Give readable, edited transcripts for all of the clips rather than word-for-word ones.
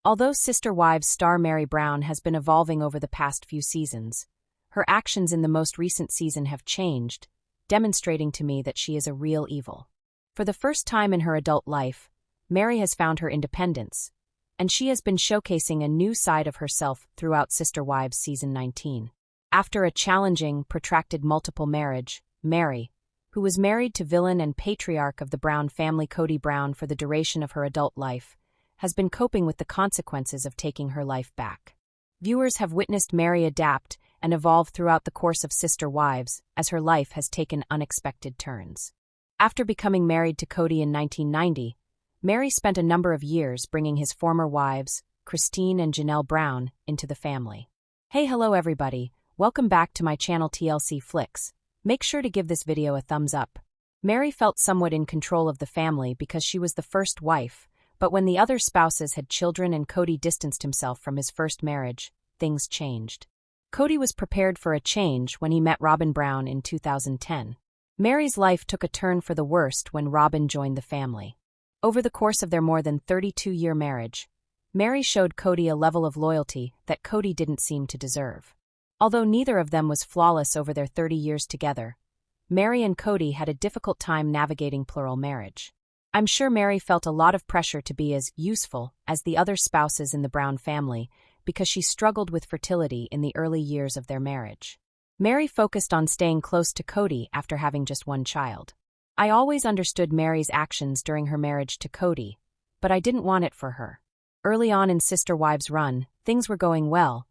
Although Sister Wives star Meri Brown has been evolving over the past few seasons, her actions in the most recent season have changed, demonstrating to me that she is a real evil. For the first time in her adult life, Meri has found her independence, and she has been showcasing a new side of herself throughout Sister Wives Season 19. After a challenging, protracted multiple marriage, Meri, who was married to villain and patriarch of the Brown family Kody Brown for the duration of her adult life, has been coping with the consequences of taking her life back. Viewers have witnessed Meri adapt and evolve throughout the course of Sister Wives as her life has taken unexpected turns. After becoming married to Kody in 1990, Meri spent a number of years bringing his former wives, Christine and Janelle Brown, into the family. Hey, hello everybody, welcome back to my channel TLC Flicks. Make sure to give this video a thumbs up. Meri felt somewhat in control of the family because she was the first wife, but when the other spouses had children and Kody distanced himself from his first marriage, things changed. Kody was prepared for a change when he met Robyn Brown in 2010. Meri's life took a turn for the worst when Robyn joined the family. Over the course of their more than 32-year marriage, Meri showed Kody a level of loyalty that Kody didn't seem to deserve. Although neither of them was flawless over their 30 years together, Meri and Kody had a difficult time navigating plural marriage. I'm sure Meri felt a lot of pressure to be as useful as the other spouses in the Brown family because she struggled with fertility in the early years of their marriage. Meri focused on staying close to Kody after having just one child. I always understood Meri's actions during her marriage to Kody, but I didn't want it for her. Early on in Sister Wives' run, things were going well,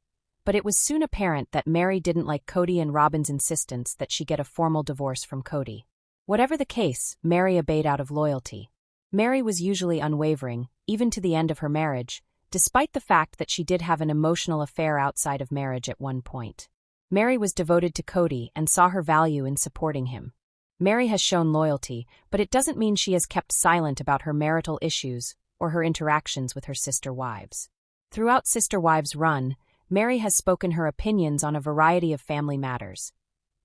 but it was soon apparent that Meri didn't like Kody and Robyn's insistence that she get a formal divorce from Kody. Whatever the case, Meri obeyed out of loyalty. Meri was usually unwavering, even to the end of her marriage, despite the fact that she did have an emotional affair outside of marriage at one point. Meri was devoted to Kody and saw her value in supporting him. Meri has shown loyalty, but it doesn't mean she has kept silent about her marital issues or her interactions with her sister wives. Throughout Sister Wives' run, Meri has spoken her opinions on a variety of family matters,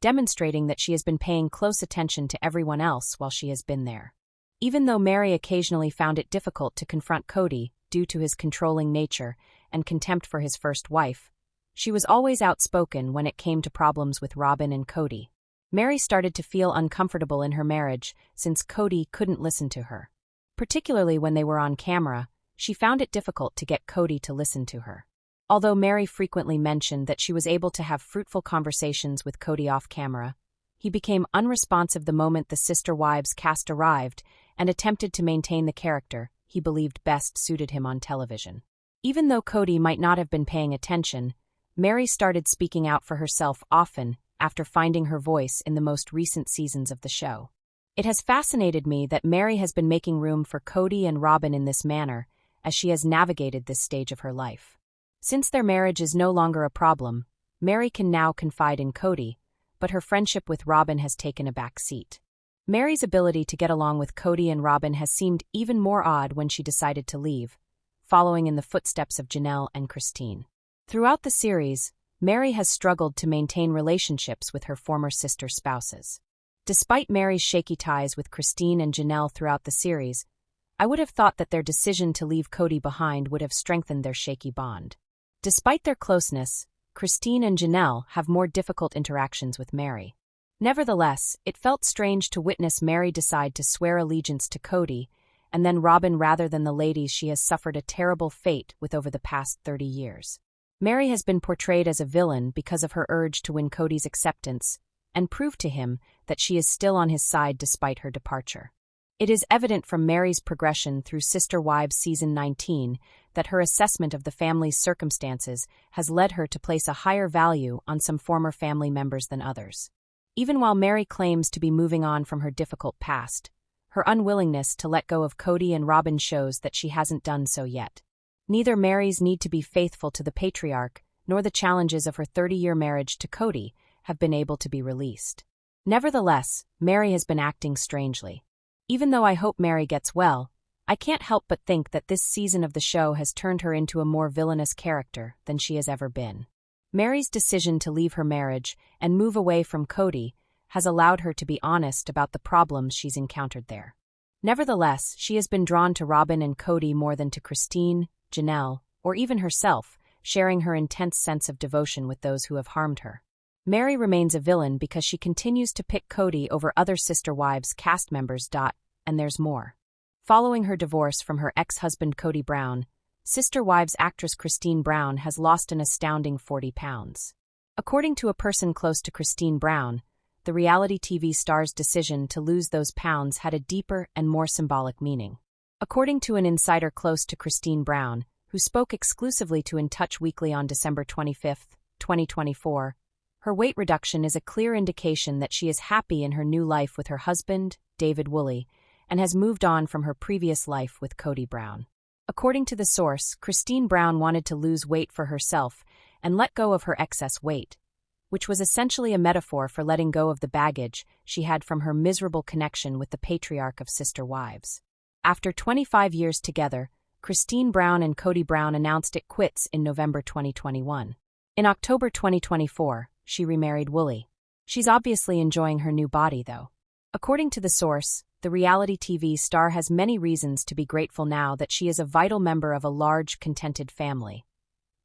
demonstrating that she has been paying close attention to everyone else while she has been there. Even though Meri occasionally found it difficult to confront Kody due to his controlling nature and contempt for his first wife, she was always outspoken when it came to problems with Robyn and Kody. Meri started to feel uncomfortable in her marriage since Kody couldn't listen to her. Particularly when they were on camera, she found it difficult to get Kody to listen to her. Although Meri frequently mentioned that she was able to have fruitful conversations with Kody off camera, he became unresponsive the moment the Sister Wives cast arrived and attempted to maintain the character he believed best suited him on television. Even though Kody might not have been paying attention, Meri started speaking out for herself often after finding her voice in the most recent seasons of the show. It has fascinated me that Meri has been making room for Kody and Robyn in this manner as she has navigated this stage of her life. Since their marriage is no longer a problem, Meri can now confide in Kody, but her friendship with Robyn has taken a back seat. Meri's ability to get along with Kody and Robyn has seemed even more odd when she decided to leave, following in the footsteps of Janelle and Christine. Throughout the series, Meri has struggled to maintain relationships with her former sister spouses. Despite Meri's shaky ties with Christine and Janelle throughout the series, I would have thought that their decision to leave Kody behind would have strengthened their shaky bond. Despite their closeness, Christine and Janelle have more difficult interactions with Meri. Nevertheless, it felt strange to witness Meri decide to swear allegiance to Kody, and then Robyn rather than the ladies she has suffered a terrible fate with over the past 30 years. Meri has been portrayed as a villain because of her urge to win Kody's acceptance and prove to him that she is still on his side despite her departure. It is evident from Meri's progression through Sister Wives Season 19 that her assessment of the family's circumstances has led her to place a higher value on some former family members than others. Even while Meri claims to be moving on from her difficult past, her unwillingness to let go of Kody and Robyn shows that she hasn't done so yet. Neither Meri's need to be faithful to the patriarch nor the challenges of her 30-year marriage to Kody have been able to be released. Nevertheless, Meri has been acting strangely. Even though I hope Meri gets well, I can't help but think that this season of the show has turned her into a more villainous character than she has ever been. Meri's decision to leave her marriage and move away from Kody has allowed her to be honest about the problems she's encountered there. Nevertheless, she has been drawn to Robyn and Kody more than to Christine, Janelle, or even herself, sharing her intense sense of devotion with those who have harmed her. Meri remains a villain because she continues to pick Cody over other Sister Wives cast members. And there's more. Following her divorce from her ex-husband Cody Brown, Sister Wives actress Christine Brown has lost an astounding 40 pounds. According to a person close to Christine Brown, the reality TV star's decision to lose those pounds had a deeper and more symbolic meaning. According to an insider close to Christine Brown, who spoke exclusively to In Touch Weekly on December 25, 2024, her weight reduction is a clear indication that she is happy in her new life with her husband, David Woolley, and has moved on from her previous life with Cody Brown. According to the source, Christine Brown wanted to lose weight for herself and let go of her excess weight, which was essentially a metaphor for letting go of the baggage she had from her miserable connection with the patriarch of Sister Wives. After 25 years together, Christine Brown and Cody Brown announced it quits in November 2021. In October 2024, she remarried Woolley. She's obviously enjoying her new body, though. According to the source, the reality TV star has many reasons to be grateful now that she is a vital member of a large, contented family.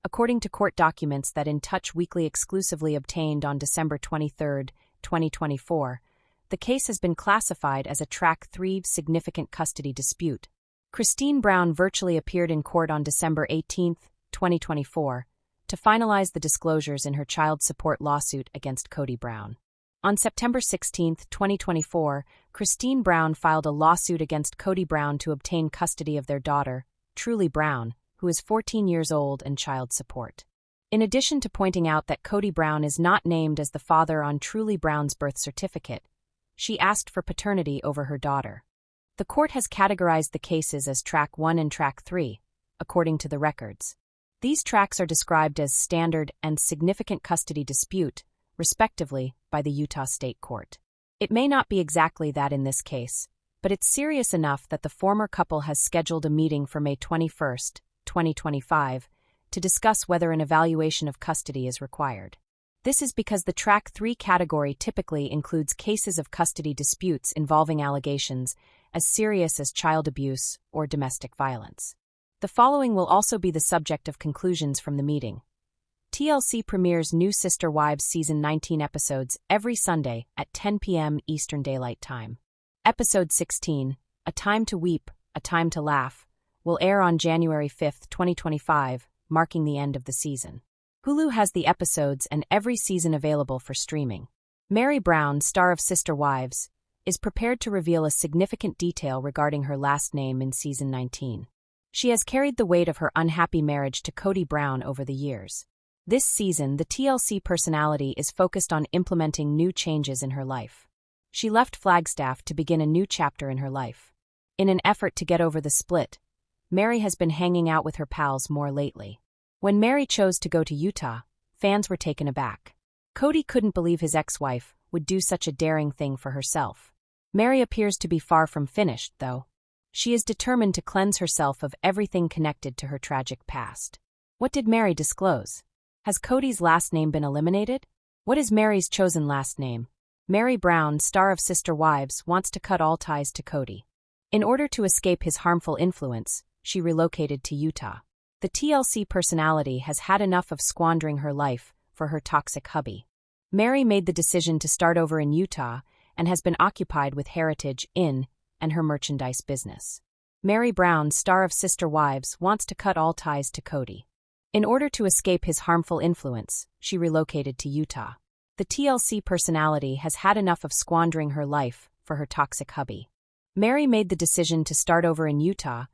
According to court documents that In Touch Weekly exclusively obtained on December 23, 2024, the case has been classified as a Track 3 significant custody dispute. Christine Brown virtually appeared in court on December 18, 2024, to finalize the disclosures in her child support lawsuit against Cody Brown. On September 16, 2024, Christine Brown filed a lawsuit against Cody Brown to obtain custody of their daughter, Truly Brown, who is 14 years old, and child support. In addition to pointing out that Cody Brown is not named as the father on Truly Brown's birth certificate, she asked for paternity over her daughter. The court has categorized the cases as Track 1 and Track 3, according to the records. These tracks are described as standard and significant custody dispute, respectively, by the Utah State Court. It may not be exactly that in this case, but it's serious enough that the former couple has scheduled a meeting for May 21, 2025, to discuss whether an evaluation of custody is required. This is because the Track 3 category typically includes cases of custody disputes involving allegations as serious as child abuse or domestic violence. The following will also be the subject of conclusions from the meeting. TLC premieres new Sister Wives Season 19 episodes every Sunday at 10 p.m. Eastern Daylight Time. Episode 16, A Time to Weep, A Time to Laugh, will air on January 5, 2025, marking the end of the season. Hulu has the episodes and every season available for streaming. Meri Brown, star of Sister Wives, is prepared to reveal a significant detail regarding her last name in Season 19. She has carried the weight of her unhappy marriage to Cody Brown over the years. This season, the TLC personality is focused on implementing new changes in her life. She left Flagstaff to begin a new chapter in her life. In an effort to get over the split, Meri has been hanging out with her pals more lately. When Meri chose to go to Utah, fans were taken aback. Cody couldn't believe his ex-wife would do such a daring thing for herself. Meri appears to be far from finished, though. She is determined to cleanse herself of everything connected to her tragic past. What did Meri disclose? Has Cody's last name been eliminated? What is Meri's chosen last name? Meri Brown, star of Sister Wives, wants to cut all ties to Cody. In order to escape his harmful influence, she relocated to Utah. The TLC personality has had enough of squandering her life for her toxic hubby. Meri made the decision to start over in Utah and has been occupied with Heritage Inn and her merchandise business. Meri Brown, star of Sister Wives, wants to cut all ties to Cody. In order to escape his harmful influence, she relocated to Utah. The TLC personality has had enough of squandering her life for her toxic hubby. Meri made the decision to start over in Utah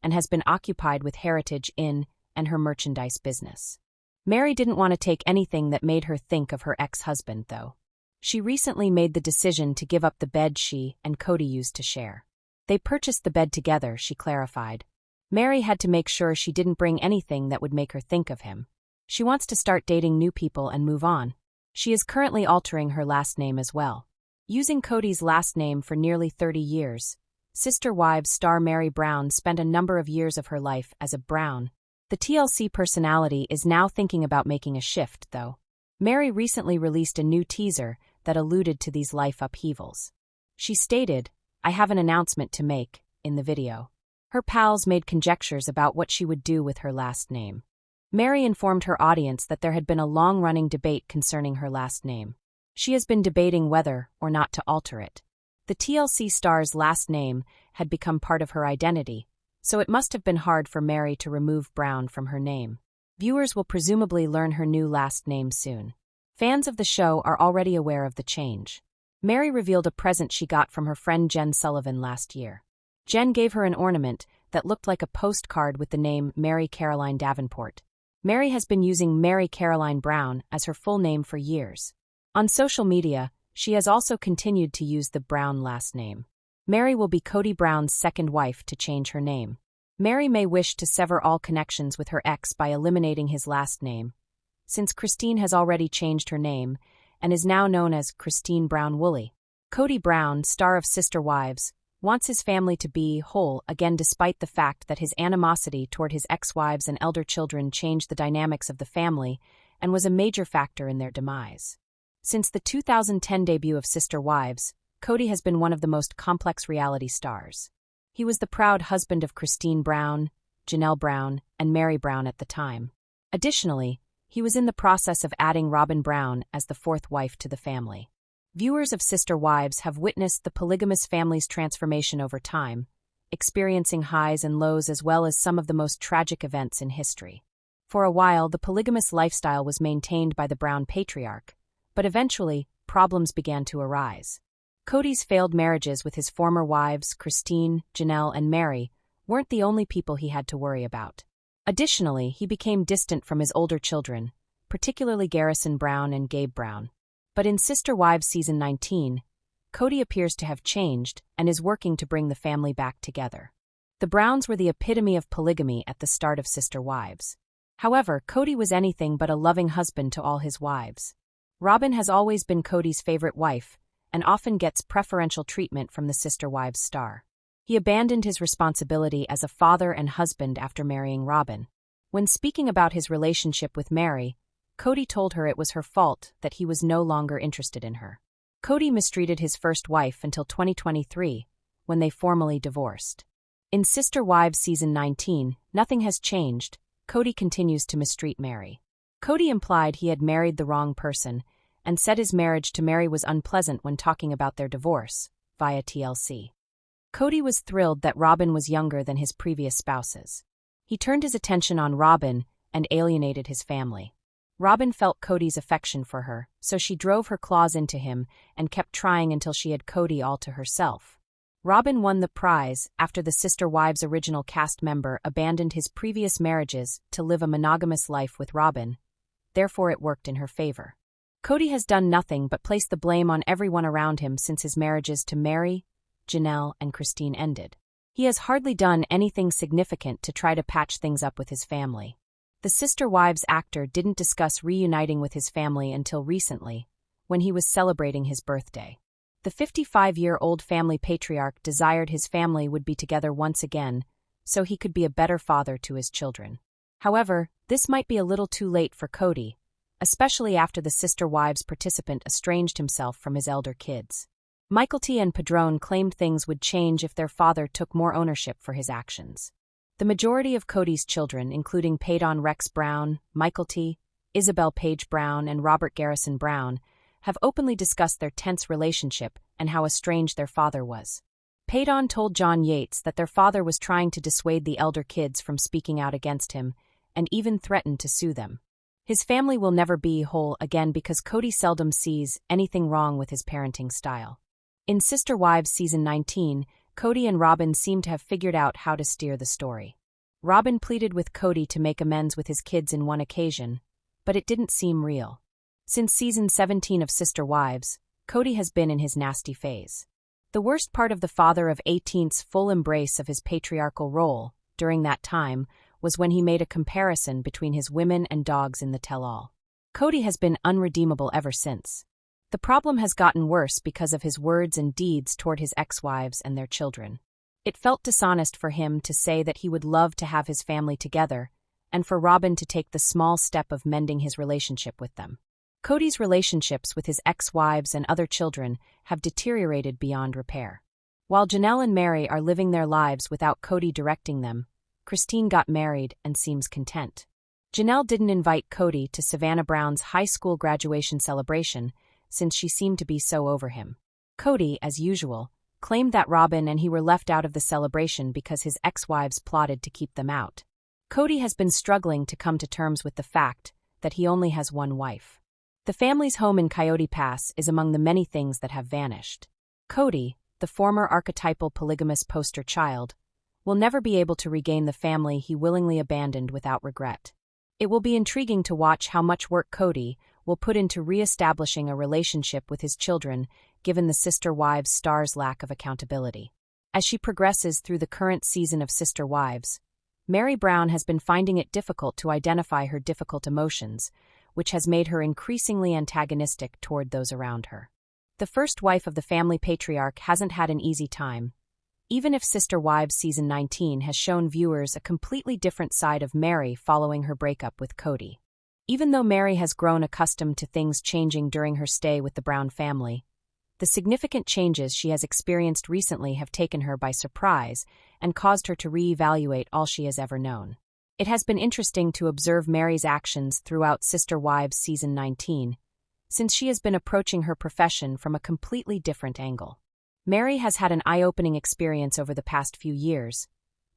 and has been occupied with Heritage Inn and her merchandise business. Meri didn't want to take anything that made her think of her ex-husband, though. She recently made the decision to give up the bed she and Cody used to share. They purchased the bed together, she clarified. Meri had to make sure she didn't bring anything that would make her think of him. She wants to start dating new people and move on. She is currently altering her last name as well. Using Cody's last name for nearly 30 years, Sister Wives star Meri Brown spent a number of years of her life as a Brown. The TLC personality is now thinking about making a shift, though. Meri recently released a new teaser that alluded to these life upheavals. She stated, "I have an announcement to make," in the video. Her pals made conjectures about what she would do with her last name. Meri informed her audience that there had been a long-running debate concerning her last name. She has been debating whether or not to alter it. The TLC star's last name had become part of her identity, so it must have been hard for Meri to remove Brown from her name. Viewers will presumably learn her new last name soon. Fans of the show are already aware of the change. Meri revealed a present she got from her friend Jen Sullivan last year. Jen gave her an ornament that looked like a postcard with the name Meri Caroline Davenport. Meri has been using Meri Caroline Brown as her full name for years. On social media, she has also continued to use the Brown last name. Meri will be Kody Brown's second wife to change her name. Meri may wish to sever all connections with her ex by eliminating his last name, since Christine has already changed her name and is now known as Christine Brown Woolley. Kody Brown, star of Sister Wives, wants his family to be whole again despite the fact that his animosity toward his ex-wives and elder children changed the dynamics of the family and was a major factor in their demise. Since the 2010 debut of Sister Wives, Kody has been one of the most complex reality stars. He was the proud husband of Christine Brown, Janelle Brown, and Meri Brown at the time. Additionally, he was in the process of adding Robyn Brown as the fourth wife to the family. Viewers of Sister Wives have witnessed the polygamous family's transformation over time, experiencing highs and lows as well as some of the most tragic events in history. For a while, the polygamous lifestyle was maintained by the Brown patriarch, but eventually, problems began to arise. Kody's failed marriages with his former wives, Christine, Janelle, and Meri, weren't the only people he had to worry about. Additionally, he became distant from his older children, particularly Garrison Brown and Gabe Brown. But in Sister Wives Season 19, Kody appears to have changed and is working to bring the family back together. The Browns were the epitome of polygamy at the start of Sister Wives. However, Kody was anything but a loving husband to all his wives. Robyn has always been Kody's favorite wife and often gets preferential treatment from the Sister Wives star. He abandoned his responsibility as a father and husband after marrying Robyn. When speaking about his relationship with Meri, Kody told her it was her fault that he was no longer interested in her. Kody mistreated his first wife until 2023, when they formally divorced. In Sister Wives Season 19, nothing has changed. Kody continues to mistreat Meri. Kody implied he had married the wrong person and said his marriage to Meri was unpleasant when talking about their divorce, via TLC. Kody was thrilled that Robyn was younger than his previous spouses. He turned his attention on Robyn and alienated his family. Robyn felt Kody's affection for her, so she drove her claws into him and kept trying until she had Kody all to herself. Robyn won the prize after the Sister Wives original cast member abandoned his previous marriages to live a monogamous life with Robyn. Therefore it worked in her favor. Kody has done nothing but place the blame on everyone around him since his marriages to Meri, Janelle, and Christine ended. He has hardly done anything significant to try to patch things up with his family. The Sister Wives actor didn't discuss reuniting with his family until recently, when he was celebrating his birthday. The 55-year-old family patriarch desired his family would be together once again, so he could be a better father to his children. However, this might be a little too late for Kody, especially after the Sister Wives participant estranged himself from his elder kids. Michael T. and Padron claimed things would change if their father took more ownership for his actions. The majority of Kody's children, including Padon Rex Brown, Michael T., Isabel Paige Brown, and Robert Garrison Brown, have openly discussed their tense relationship and how estranged their father was. Padon told John Yates that their father was trying to dissuade the elder kids from speaking out against him, and even threatened to sue them. His family will never be whole again because Kody seldom sees anything wrong with his parenting style. In Sister Wives Season 19, Kody and Robyn seem to have figured out how to steer the story. Robyn pleaded with Kody to make amends with his kids in one occasion, but it didn't seem real. Since Season 17 of Sister Wives, Kody has been in his nasty phase. The worst part of the father of 18's full embrace of his patriarchal role, during that time, was when he made a comparison between his women and dogs in the tell-all. Kody has been unredeemable ever since. The problem has gotten worse because of his words and deeds toward his ex-wives and their children. It felt dishonest for him to say that he would love to have his family together, and for Robyn to take the small step of mending his relationship with them. Kody's relationships with his ex-wives and other children have deteriorated beyond repair. While Janelle and Meri are living their lives without Cody directing them, Christine got married and seems content. Janelle didn't invite Cody to Savannah Brown's high school graduation celebration since she seemed to be so over him. Cody, as usual, claimed that Robyn and he were left out of the celebration because his ex-wives plotted to keep them out. Cody has been struggling to come to terms with the fact that he only has one wife. The family's home in Coyote Pass is among the many things that have vanished. Cody, the former archetypal polygamous poster child, will never be able to regain the family he willingly abandoned without regret. It will be intriguing to watch how much work Cody will put into re-establishing a relationship with his children given the Sister Wives star's lack of accountability. As she progresses through the current season of Sister Wives, Meri Brown has been finding it difficult to identify her difficult emotions, which has made her increasingly antagonistic toward those around her. The first wife of the family patriarch hasn't had an easy time. Even if Sister Wives Season 19 has shown viewers a completely different side of Meri following her breakup with Cody. Even though Meri has grown accustomed to things changing during her stay with the Brown family, the significant changes she has experienced recently have taken her by surprise and caused her to re-evaluate all she has ever known. It has been interesting to observe Meri's actions throughout Sister Wives Season 19, since she has been approaching her profession from a completely different angle. Meri has had an eye-opening experience over the past few years,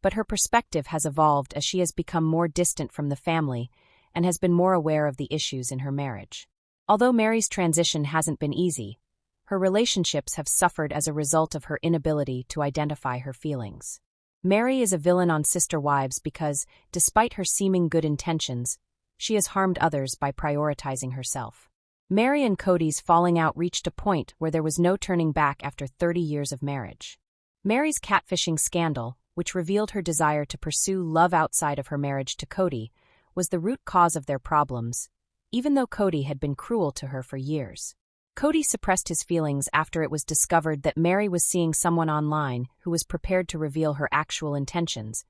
but her perspective has evolved as she has become more distant from the family and has been more aware of the issues in her marriage. Although Meri's transition hasn't been easy, her relationships have suffered as a result of her inability to identify her feelings. Meri is a villain on Sister Wives because, despite her seeming good intentions, she has harmed others by prioritizing herself. Meri and Cody's falling out reached a point where there was no turning back after 30 years of marriage. Meri's catfishing scandal, which revealed her desire to pursue love outside of her marriage to Cody, was the root cause of their problems, even though Cody had been cruel to her for years. Cody suppressed his feelings after it was discovered that Meri was seeing someone online who was prepared to reveal her actual intentions,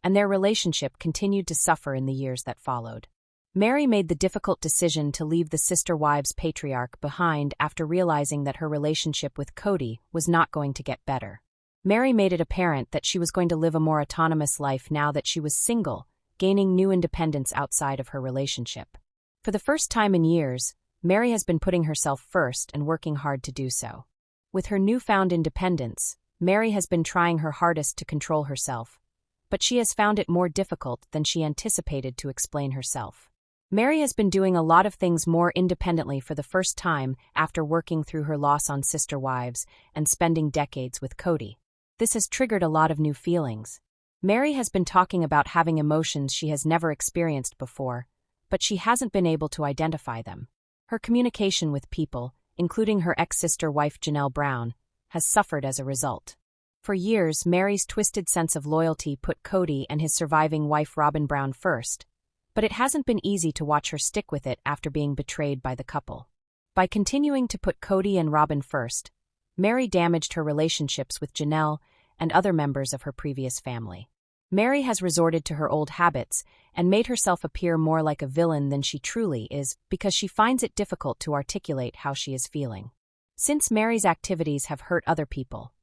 and their relationship continued to suffer in the years that followed. Meri made the difficult decision to leave the Sister Wives patriarch behind after realizing that her relationship with Cody was not going to get better. Meri made it apparent that she was going to live a more autonomous life now that she was single, gaining new independence outside of her relationship. For the first time in years, Meri has been putting herself first and working hard to do so. With her newfound independence, Meri has been trying her hardest to control herself, but she has found it more difficult than she anticipated to explain herself. Meri has been doing a lot of things more independently for the first time after working through her loss on Sister Wives and spending decades with Cody. This has triggered a lot of new feelings. Meri has been talking about having emotions she has never experienced before, but she hasn't been able to identify them. Her communication with people, including her ex-sister wife Janelle Brown, has suffered as a result. For years, Meri's twisted sense of loyalty put Cody and his surviving wife Robyn Brown first, but it hasn't been easy to watch her stick with it after being betrayed by the couple. By continuing to put Cody and Robyn first, Meri damaged her relationships with Janelle and other members of her previous family. Meri has resorted to her old habits and made herself appear more like a villain than she truly is because she finds it difficult to articulate how she is feeling. Since Meri's activities have hurt other people,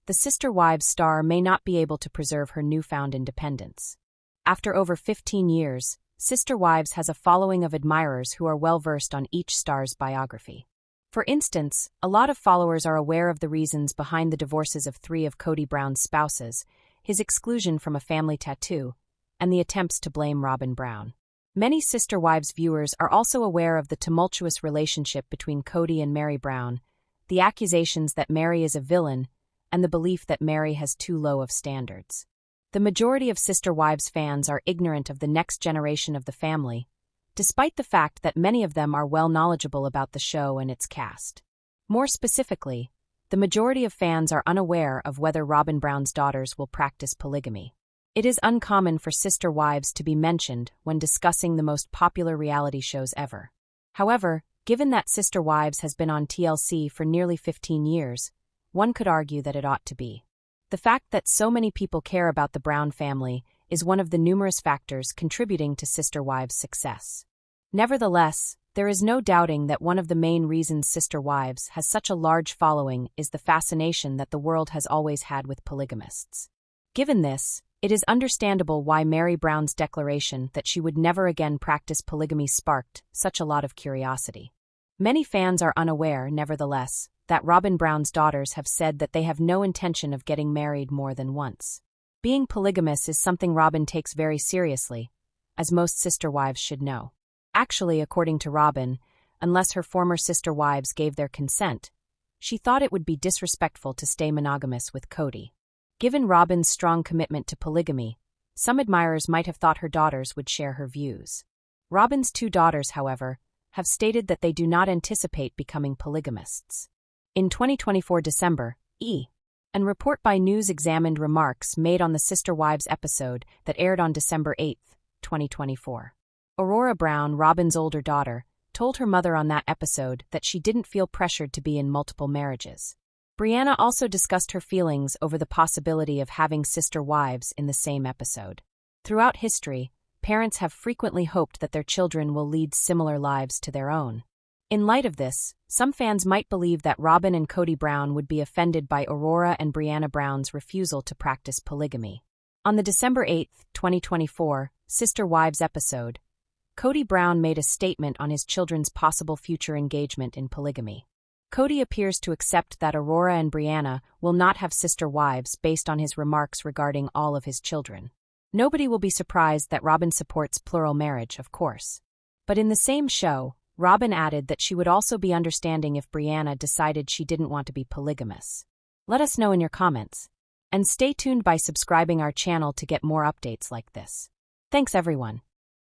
the Sister Wives star may not be able to preserve her newfound independence. After over 15 years, Sister Wives has a following of admirers who are well-versed on each star's biography. For instance, a lot of followers are aware of the reasons behind the divorces of 3 of Cody Brown's spouses, his exclusion from a family tattoo, and the attempts to blame Robyn Brown. Many Sister Wives viewers are also aware of the tumultuous relationship between Cody and Meri Brown, the accusations that Meri is a villain, and the belief that Meri has too low of standards. The majority of Sister Wives fans are ignorant of the next generation of the family, despite the fact that many of them are well knowledgeable about the show and its cast. More specifically, the majority of fans are unaware of whether Robyn Brown's daughters will practice polygamy. It is uncommon for Sister Wives to be mentioned when discussing the most popular reality shows ever. However, given that Sister Wives has been on TLC for nearly 15 years, one could argue that it ought to be. The fact that so many people care about the Brown family is one of the numerous factors contributing to Sister Wives' success. Nevertheless, There is no doubting that one of the main reasons Sister Wives has such a large following is the fascination that the world has always had with polygamists. Given this, it is understandable why Meri Brown's declaration that she would never again practice polygamy sparked such a lot of curiosity. Many fans are unaware, nevertheless, that Robyn Brown's daughters have said that they have no intention of getting married more than once. Being polygamous is something Robyn takes very seriously, as most sister wives should know. Actually, according to Robyn, unless her former sister wives gave their consent, she thought it would be disrespectful to stay monogamous with Cody. Given Robyn's strong commitment to polygamy, some admirers might have thought her daughters would share her views. Robyn's two daughters, however, have stated that they do not anticipate becoming polygamists. In 2024 December, and report by News examined remarks made on the Sister Wives episode that aired on December 8, 2024. Aurora Brown, Robyn's older daughter, told her mother on that episode that she didn't feel pressured to be in multiple marriages. Brianna also discussed her feelings over the possibility of having sister wives in the same episode. Throughout history, parents have frequently hoped that their children will lead similar lives to their own. In light of this, some fans might believe that Robyn and Cody Brown would be offended by Aurora and Brianna Brown's refusal to practice polygamy. On the December 8, 2024, Sister Wives episode, Cody Brown made a statement on his children's possible future engagement in polygamy. Cody appears to accept that Aurora and Brianna will not have sister wives based on his remarks regarding all of his children. Nobody will be surprised that Robyn supports plural marriage, of course. But in the same show, Robyn added that she would also be understanding if Brianna decided she didn't want to be polygamous. Let us know in your comments. And stay tuned by subscribing our channel to get more updates like this. Thanks everyone.